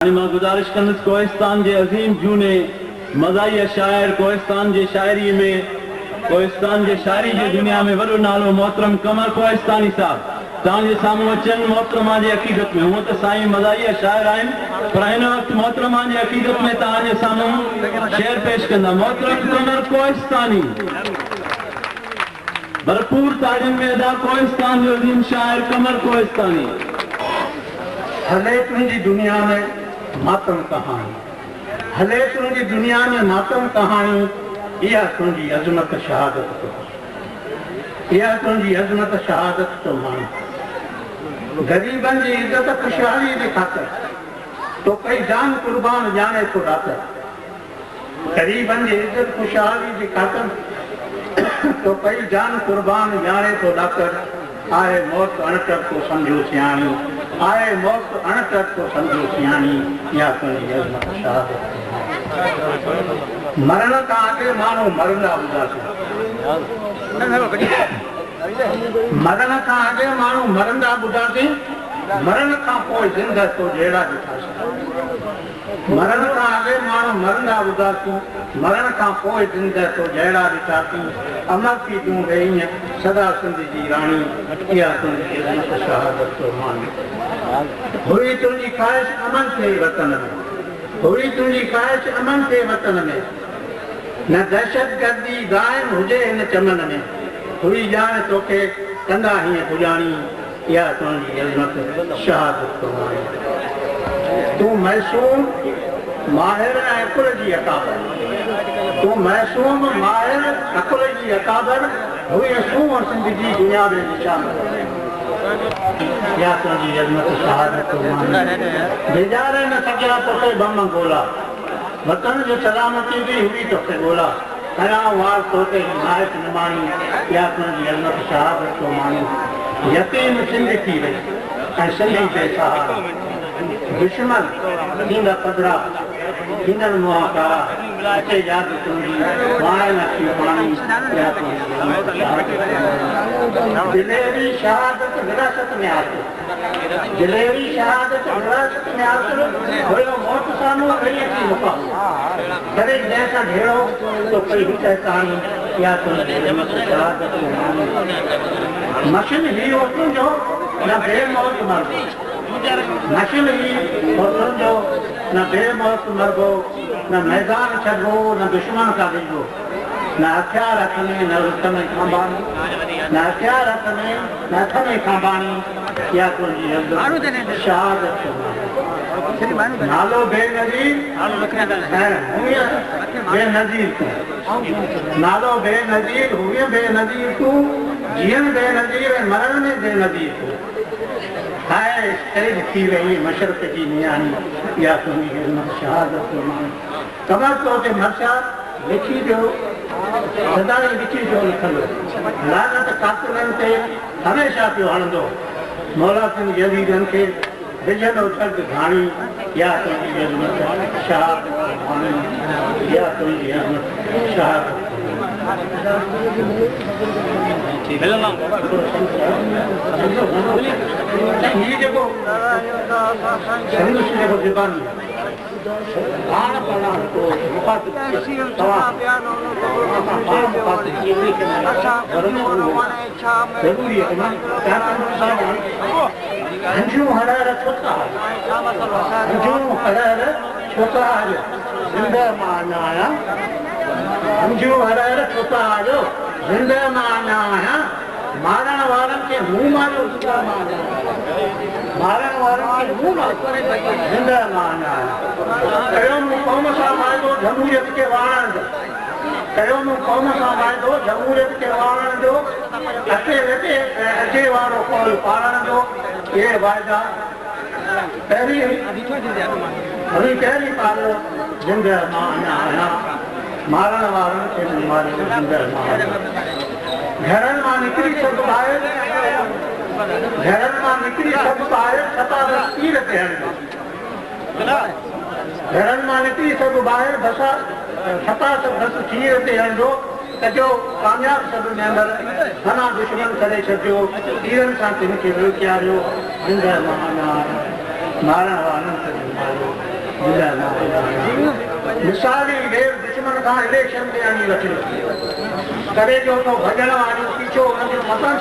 मां गुजारिश कंदुसि कोहिस्तान के अज़ीम जूने मज़ाहिया शाइर कोहिस्तान के शायरी में कोहिस्तान के शायरी की दुनिया में वॾो नालो मोहतरम कमर कोहिस्तानी साहब तव्हांजे साम्हूं अचनि मोहतरमा जी अक़ीदत में। हूअं त साईं मज़ाहिया शाइर आहिनि पर हिन वक़्तु मोहतरमा जी अक़ीदत में तव्हांजे साम्हूं शेर पेश कंदा। मोहतरम कमर कोहिस्तानी भरपूर तारीन में अदा कोहिस्तान जो अज़ीम शाइर कमर कोहिस्तानी। हले तुंहिंजी दुनिया में मातम कहानी, हले तुंहिंजी दुनिया में मातम कहानी, इहा तुंहिंजी अज़मत शहादत तो, इहा तुंहिंजी अज़मत शहादत तो मानी। गरीबन जी इज्जत खुशहाली जी खातिर तो कई जान कुर्बान जाने तो डाकर, गरीबन जी इज्जत खुशहाली जी खातिर तो कई जान कुर्बान जाने तो डाकर। आए मौत अणकर को समझो सियाणी, आए मौत अणकर को समझो सियाणी, या तुंहिंजी अज़मत शहादत। मरण का आगे मानो मरंदा बुधासी, मरण का आगे मानो मरंदा बुधासी, मरण का पोइ जिंदा तो जहिड़ा ॾिठासीं। मरण का आगे मानो मरंदा बुधासी, मरण का पोइ जिंदा तो जहिड़ा ॾिठासीं। अमर की तूं रही सदा सिंध जी राणी, इहा तुंहिंजी अज़मत शहादत तो मानी। हुई तुंहिंजी ख़्वाहिश अमन थे वतन में, हुई तुंहिंजी ख़्वाहिश अमन थे वतन में, न दहशत गर्दी गायम हुजे हिन चमन में। हुई ॼाण तोखे कंदा हीअं पुॼाणी, इहा तुंहिंजी अज़मत शहादत तो मानी। तूं महसूम माहिर ऐं अकुल जी अकाबर, तूं महसूम माहिर अकुल जी अकाबर, हुई सूम सिंध जी दुनिया में निशान। या तुंहिंजी अज़मत शहादत तो मानी। बेजारे न सघिया तोखे बम गोला, वतन जो सलामती बि हुई तोखे ॻोल्हा। खयां वार तोते हिमायत न मानी, या तुंहिंजी अज़मत शहादत तो मानी। यतीम सिंध थी वई ऐं सिंधी बेसहारा, दुश्मन थींदा पधरा थींदड़ मुहाकारा। अचे यादि तुंहिंजी वाण न थी पाणी, या तुंहिंजी अज़मत शहादत। दिलेरी शहादत विरासत में हासिल, दिलेरी शहादत विरासत में हासिल। हुयो मौत साम्हूं रही अची मुकाम, करे जंहिंसां ढेड़ो तो कई हिक कहानी, या तुंहिंजी अज़मत शहादत तो मानी। मशीन ही ओतुनि जो न बेमौत मरबो, मशीन ही ओतुनि जो न बेमौत मरबो, न मैदान छॾिबो न दुश्मन का ॾिबो। न हथियार हथ में न हथ में खांबानी, न हथियार हथ में न हथ में खांबानी, या तुंहिंजी अज़मत शहादत तो मानी। नालो बेनज़ीर ऐं हुए बेनज़ीर तूं, नालो बेनज़ीर हुए बेनज़ीर तूं, जीअन बेनज़ीर ऐं मरण में बेनज़ीर तूं। हाय शहीद थी वई मशरक़ जी नियाणी, या तुंहिंजी अज़मत शहादत तो मानी। कमर तो ते मरशा लिखी जो सदाई लिखी जो लिखंदो, लानत कातिलनि ते हमेशह पियो हणंदो। मौला सिंह जदीदनि खे विझंदो छॾ घाणी, या तुंहिंजी अज़मत शहादत तो मानी, या तुंहिंजी अज़मत शहादत। ये जेको संघर्ष जेको ज़बानी बाण पढ़ण तो मुखातिब ज़रूरी है हंजू हरार छोता, हंजू हरार छोता आयो ज़िंदा मां न आहियां, हंजू हरार छोता आयो ज़िंदा मां न आहियां। मारण वारनि खे मुंहुं मारियो ज़िंदा मां न आहियां, मारण वारनि खे मुंहुं मारियो ज़िंदा मां न आहियां। कयो मूं क़ौम सां वाइदो जमहूरियत खे वारण जो, कयो मूं क़ौम सां वाइदो जमहूरियत खे वारण जो, अचे वेठे ऐं अचे वारो कौल पालण जो। इहे वाइदा पहिरीं पहिरीं पालियो ज़िंदा मां न आहियां, मारण वारनि खे मुंहुं मारियो ज़िंदा मां न आहियां। घरनि मां निकिरी सभु ॿाहिरि, घरनि मां निकिरी सभु ॿाहिरि छपा बस तीर ते हणंदो, घरनि मां निकिरी सभु ॿाहिरि बसा छपा बस तीर ते हणंदो। कजो कामयाब सभु मेंबर घना दुश्मन करे छॾियो, तीरनि सां तिन खे विकियारियो ज़िंदा मां न आहियां, मारण वारनि खे मारियो। जिंदा मां आहियां मिसाली देव दुश्मन खां इलेक्शन में आनी वठी करे जो तो भॼण वारियूं पीछो हुनजो मथां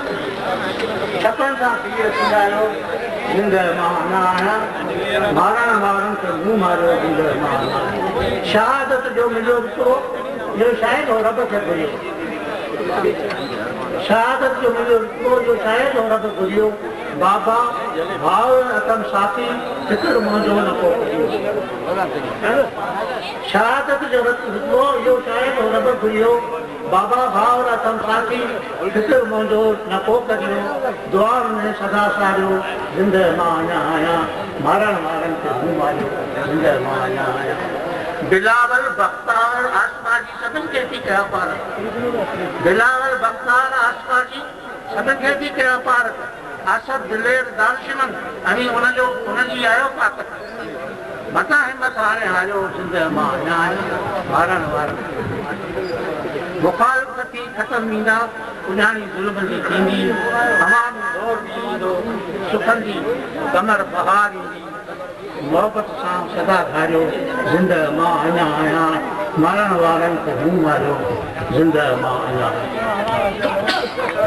छपनि सां थी रखंदा जिंदा मां आहियां मारण वारनि खे मूं मारियो जिंदा मां आहियां शहादत जो मिलियो हिकिड़ो जो शायदि हो रब खे घुरियो शहादत जो मिलियो हिकिड़ो जो शायदि हो रब घुरियो बाबा भाउ अतम साथी फिक्र मुंहिंजो न को शहादत जो हिकिड़ो जो शायदि हो रब घुरियो बाबा भाउ अतम साथी फिक्र मुंहिंजो न को करियो दुआ में सदा सारियो जिंदा मां अञा आहियां मारण वारनि खे मूं मारियो जिंदा मां अञा आहियां बिलावल बख्तार आसमा जी सभिनि खे थी कया पार बिलावल बख्तार आसमा जी सभिनि खे थी कया पार असद दिलेर दानशिमन अभी उनजी आयो पात मथां हिमत हारे हारियो जिंदा मां अञा आहियां मारण वारनि मुखालफ़ती ख़तम ईंदा उञाणी ज़ुल्म जी थींदी हमाम दौर बि ईंदो सुखनि जी कमर बहार ईंदी मोहबत सां सदा धारियो जिंदा मां अञा आहियां मारण वारनि खे मूं मारियो जिंदा मां अञा आहियां